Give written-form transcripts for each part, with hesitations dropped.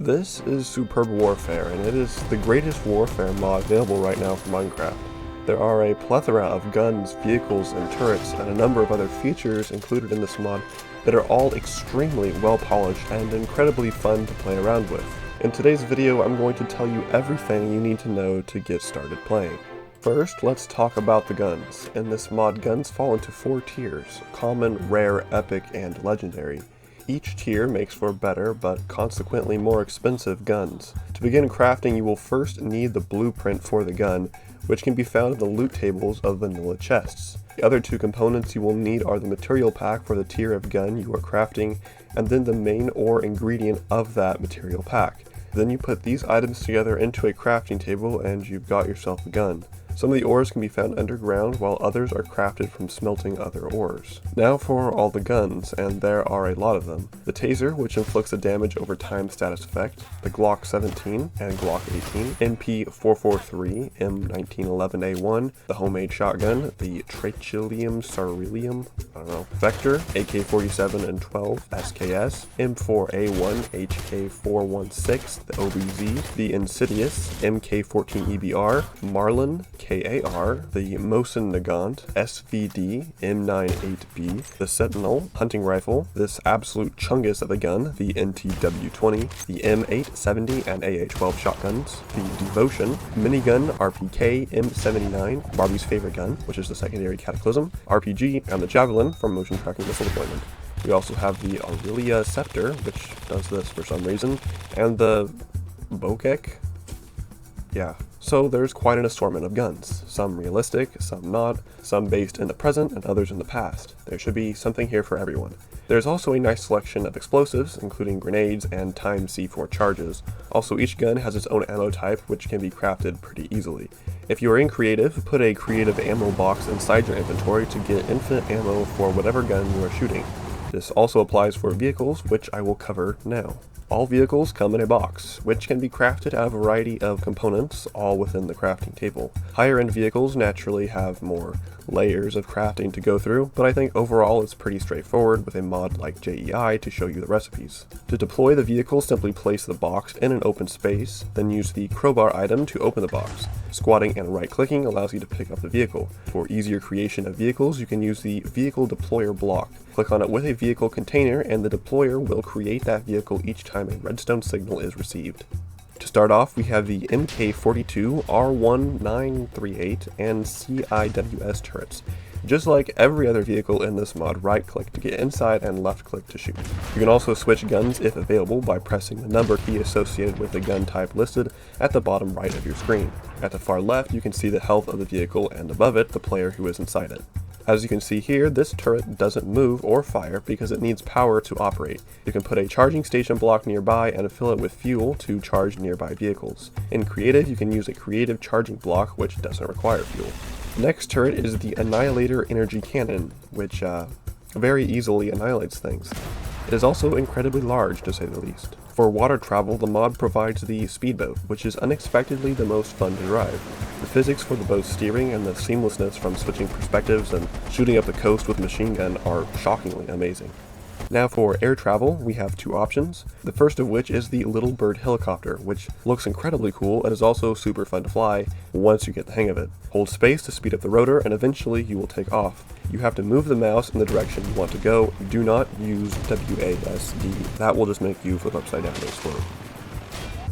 This is Superb Warfare, and it is the greatest warfare mod available right now for Minecraft. There are a plethora of guns, vehicles, and turrets, and a number of other features included in this mod that are all extremely well polished and incredibly fun to play around with. In today's video, I'm going to tell you everything you need to know to get started playing. First, let's talk about the guns. In this mod, guns fall into 4 tiers: common, rare, epic, and legendary. Each tier makes for better, but consequently more expensive guns. To begin crafting, you will first need the blueprint for the gun, which can be found in the loot tables of vanilla chests. The other 2 components you will need are the material pack for the tier of gun you are crafting, and then the main ore ingredient of that material pack. Then you put these items together into a crafting table and you've got yourself a gun. Some of the ores can be found underground, while others are crafted from smelting other ores. Now for all the guns, and there are a lot of them. The Taser, which inflicts a damage over time status effect, the Glock 17 and Glock 18, MP443, M1911A1, the homemade shotgun, the Trachelium Ceruleum, Vector, AK-47 and 12, SKS, M4A1, HK416, the OBZ, the Insidious, MK14 EBR, Marlin, KAR, the Mosin Nagant, SVD, M98B, the Sentinel hunting rifle, this absolute chungus of a gun, the NTW20, the M870 and AA12 shotguns, the Devotion, minigun, RPK, M79, Barbie's favorite gun, which is the secondary Cataclysm, RPG, and the Javelin from motion tracking missile deployment. We also have the Aurelia Scepter, which does this for some reason, and the Bokek? Yeah. So there's quite an assortment of guns, some realistic, some not, some based in the present and others in the past. There should be something here for everyone. There's also a nice selection of explosives, including grenades and timed C4 charges. Also, each gun has its own ammo type, which can be crafted pretty easily. If you are in creative, put a creative ammo box inside your inventory to get infinite ammo for whatever gun you are shooting. This also applies for vehicles, which I will cover now. All vehicles come in a box, which can be crafted out of a variety of components, all within the crafting table. Higher end vehicles naturally have more layers of crafting to go through, but I think overall it's pretty straightforward with a mod like JEI to show you the recipes. To deploy the vehicle, simply place the box in an open space, then use the crowbar item to open the box. Squatting and right clicking allows you to pick up the vehicle. For easier creation of vehicles, you can use the vehicle deployer block. Click on it with a vehicle container and the deployer will create that vehicle each time a redstone signal is received. To start off, we have the MK42, R1938, and CIWS turrets. Just like every other vehicle in this mod, right-click to get inside and left-click to shoot. You can also switch guns if available by pressing the number key associated with the gun type listed at the bottom right of your screen. At the far left, you can see the health of the vehicle, and above it, the player who is inside it. As you can see here, this turret doesn't move or fire because it needs power to operate. You can put a charging station block nearby and fill it with fuel to charge nearby vehicles. In creative, you can use a creative charging block which doesn't require fuel. The next turret is the Annihilator Energy Cannon, which very easily annihilates things. It is also incredibly large, to say the least. For water travel, the mod provides the speedboat, which is unexpectedly the most fun to drive. The physics for the boat's steering and the seamlessness from switching perspectives and shooting up the coast with machine gun are shockingly amazing. Now for air travel, we have 2 options, the first of which is the Little Bird helicopter, which looks incredibly cool and is also super fun to fly once you get the hang of it. Hold space to speed up the rotor and eventually you will take off. You have to move the mouse in the direction you want to go. Do not use WASD, that will just make you flip upside down and explode.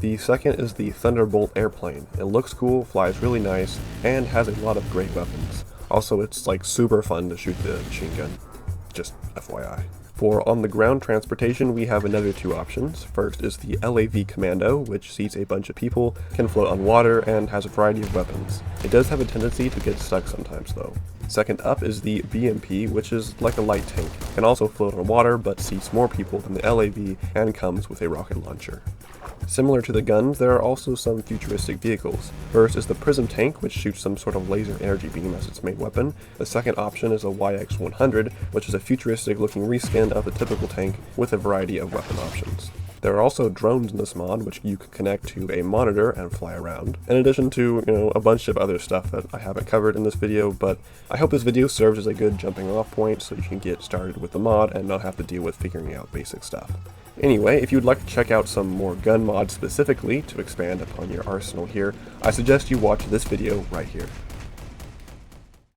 The second is the Thunderbolt airplane. It looks cool, flies really nice, and has a lot of great weapons. Also, it's like super fun to shoot the machine gun. Just FYI. For on-the-ground transportation, we have another 2 options. First is the LAV Commando, which seats a bunch of people, can float on water, and has a variety of weapons. It does have a tendency to get stuck sometimes though. Second up is the BMP, which is like a light tank. Can also float on water, but seats more people than the LAV and comes with a rocket launcher. Similar to the guns, there are also some futuristic vehicles. First is the Prism Tank, which shoots some sort of laser energy beam as its main weapon. The second option is a YX100, which is a futuristic looking reskin of the typical tank with a variety of weapon options. There are also drones in this mod, which you can connect to a monitor and fly around, in addition to, a bunch of other stuff that I haven't covered in this video, but I hope this video serves as a good jumping off point so you can get started with the mod and not have to deal with figuring out basic stuff. Anyway, if you would like to check out some more gun mods specifically to expand upon your arsenal here, I suggest you watch this video right here.